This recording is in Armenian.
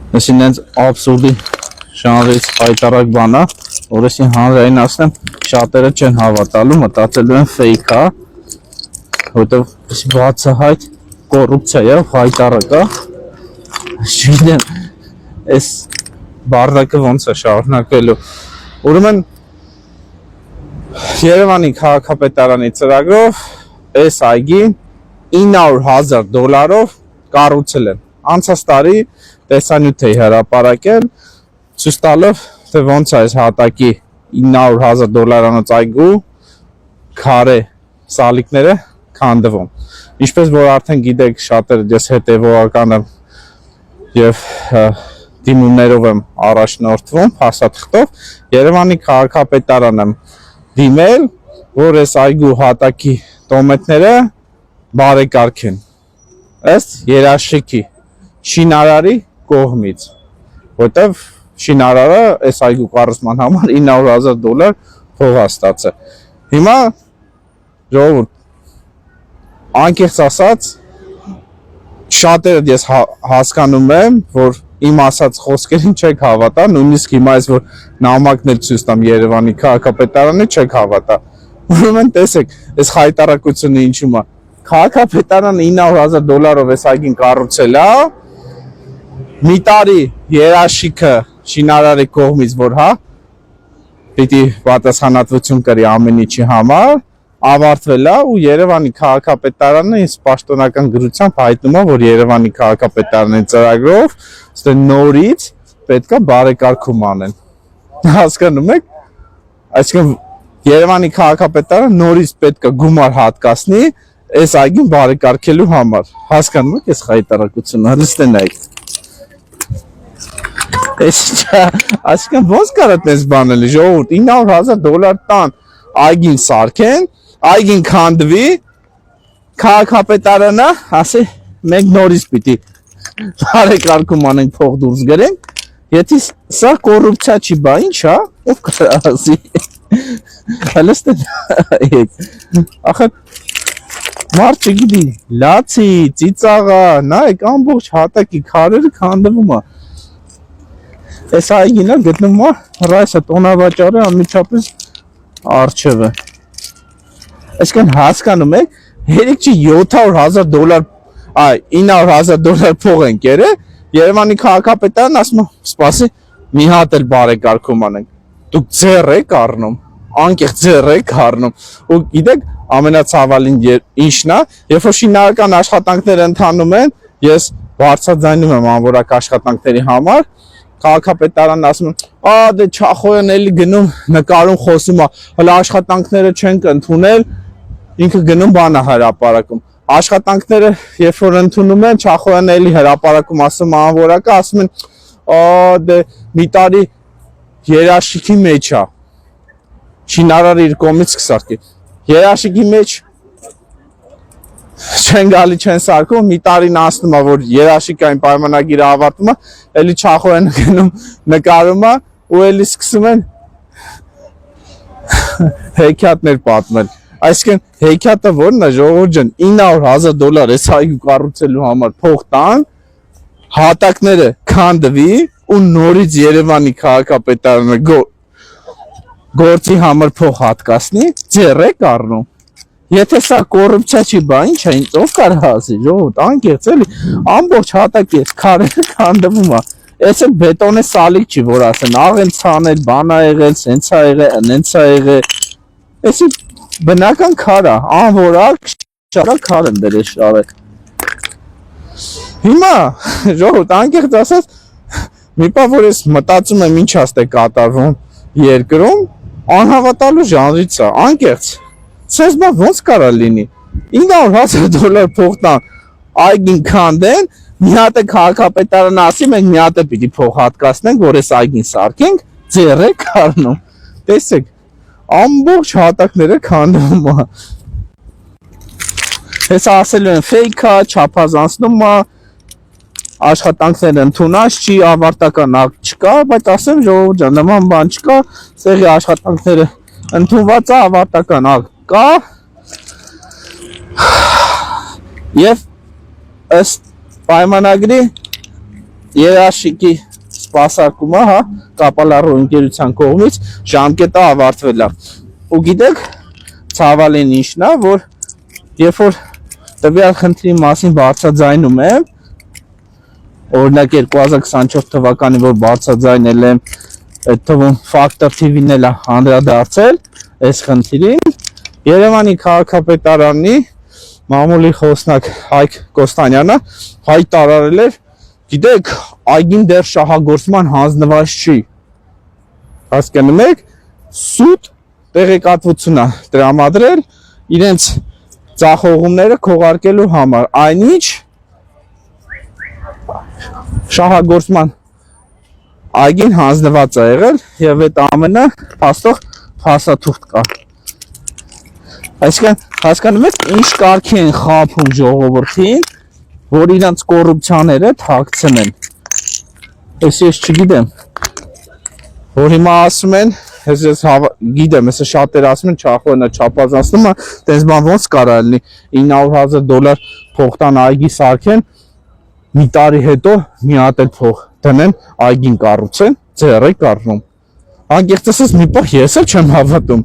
Այսին հենց աբսուրդի ժանրից հայտարարակ բան է, որ այսին հանրային ասեմ, շատերը չեն հավատալու, մտածելու են fake է, որտեղ բացահայտ կոռուպցիա է, հայտարարակ է, չգիտեմ, այս բարդակը ոնց է շարունակվելու, ուրեմն Երևանի քաղաքապետարանի ծրագրով այս այգին $900,000 կառուցել են, անցած տարի տեսանյութ էի հրապարակել, ցույց տալով, թե ոնց է այս հատակի $900,000 այգու քարե սալիկները քանդվում։ Ինչպես որ արդեն գիտեք, շատերը ես հետևողական եմ եւ դիմումներով եմ առաջնորդվում, փաստաթղթով, Երևանի քաղաքապետարան եմ դիմել, որ այս այգու հատակի տոմետները բարեկարգեն։ Ըստ երաշխիքի շինարարի կողմից, որտեվ շինարարը այս այգու կառուցման համար $900,000 փող է ստացել։ Հիմա ժողովուրդ, անկեղծ ասած, շատերը ես հասկանում եմ, որ իմ ասած խոսքերին չեք հավատա, նույնիսկ հիմա ես որ նամակներ ցույց տամ Երևանի քաղաքապետարանի չեք հավատա։ Ուրեմն տեսեք, այս հայտարարությունը ինչու՞մ է։ Քաղաքապետարանը $900,000 այս այգին կառուցել է, մի տարի երաշխիքը շինարարի կողմից, որ հա, պիտի պատասխանատվություն կրի ամեն ինչի համար, ավարտվել է ու Երևանի քաղաքապետարանը ինձ պաշտոնական գրությամբ հայտնում է, որ Երևանի քաղաքապետարանի ծրագրով նորից պետք է բարեկարգում անեն։ Հասկանում եք, այսինքն Երևանի քաղաքապետարանը նորից պետք է գումար հատկացնի այս այգին բարեկարգելու համար։ Հասկանում եք այս հայտարարությունը, լստնայիք։ Այսինքն ոնց կարա տես բանել, ժողովուրդ $900,000 տան այգին սարքեն, այգին քանդվի, քաղաքապետարանը ասի մենք նորից պիտի բարեկարգում անենք, փող դուրս գրենք, եթե սա կոռուպցիա չի, բա ինչ է, ով կասի։ Հլստեք, ախր մարդ չգիտի, լացի, ծիծաղա, նայեք ամբողջ հատակի քարերը քանդվում է։ Այս այգին գտնվում է ռայսը տոնավաճառի անմիջապես առջևը։ Այսինքն հասկանում եք, հերիք չի $700,000, $900,000 փող են կերել, Երևանի քաղաքապետարան ասում է, սպասի, մի հատ էլ բարեկարգում անենք։ Դուք ձեռ եք առնում, անկեղծ ձեռ եք առնում։ Ու գիտեք, ամենացավալին ինչն է, երբ որ շինարարական աշխատանքները ընթանում են, ես բարձրաձայնում եմ անորակ աշխատանքների համար, քաղաքապետարանն ասում է, դե Չախոյան էլի գնում, նկարում խոսում է, հələ աշխատանքները չենք ընդունել, ինքը գնում բան է հրապարակում։ Աշխատանքները երբ որ ընդունում են, Չախոյանը էլի հրապարակում ասում անորակը, ասում են, դե մի տարի երաշխիքի մեջ է։ Շինարարը իր կողմից կսարքի։ Երաշխիքի մեջ չեն գալի, չեն սարքում, մի տարին ասնում է, որ երաշխիքային պայմանագիրը ավարտվում է, էլի Չախոյանը գնում նկարում է ու էլի սկսում են հեքիաթներ պատմել։ Այսինքն հեքիաթը որն է, ժողովուրդ ջան, $900,000 այս այգու կառուցելու համար փող տան, հատակները քանդվի ու նորից Երևանի քաղաքապետարանը գործի համար փող հատկացնի, ձեռ եք առնում։ Եթե սա կոռուպցիա չի, բա ինչ է, ով կարող ասի, ժողովուրդ, անկեղծ էլի, ամբողջ հատակի քարերը քանդվում է։ Այս էլ բետոնե սալիկ չի, որ ասեն, աղեն ցանել, բան ա եղել, սենց ա եղել, նենց ա եղել։ Էսի բնական քար է, անորակ շարը քար են դրել շարը։ Հիմա, ժողովուրդ, անկեղծ ասած, մի պահ որ ես մտածում եմ ինչ աստ է կատարվում երկրում, անհավատալու ժանրից է, անկեղծ։ Սենց բան ոնց կարա լինի։ $900,000 փող տան, այգին քանդեն, մի հատ է քաղաքապետարանը ասի, մենք մի հատ է պիտի փող հատկացնենք, որ այս այգին սարքենք, ձեռ եք առնում։ Տեսեք, ամբողջ հատակները քանդվում է։ Հեսա ասելու են fake է, չափազանցնում է, աշխատանքները ընդունած չի, ավարտական ակտ չկա, բայց ասեմ ժողովուրդ ջան, նման բան չկա, սեղի աշխատանքները ընդունված է, ավարտական ակտ կա, եւ ըստ պայմանագրի երաշիկի սպասարկումը, հա, կապալառու ընկերության կողմից ժամկետը ավարտվել է։ Ու գիտեք, ցավալին ինչն է, որ երբ որ տվյալ խնդրի մասին բարձրաձայնում եմ, օրինակ 2024 թվականին որ բարձրաձայնել եմ, այդ թվում Factor TV-ն էլ անդրադարձել այս խնդրին, Երևանի քաղաքապետարանի մամուլի խոսնակ Հայկ Կոստանյանը հայտարարել էր, գիտեք, այգին դեռ շահագործման հանձնված չի։ Հասկանում եք, սուտ տեղեկատվություն է տրամադրել իրենց ծախողումները քողարկելու համար, այնինչ շահագործման այգին հանձնված է եղել եւ այդ ամենը փաստող փաստաթուղթ կա։ Այսինքն հասկանում եք ինչ կարգի են խափում ժողովրդին, որ իրանց կոռուպցիաները թաքցնեն։ Ես չգիտեմ, որ հիմա ասում են, ես գիտեմ, ես շատերը ասում են չախորնա չափազանցնում է, տես բան ոնց կարա լինի $900,000 փոխտան այգի սարքեն, մի տարի հետո մի հատ էլ փող դնեն, այգին կառուցեն, ձեռ է կառնում։ Անկեղծ ասած մի պահ ես էլ չեմ հավատում,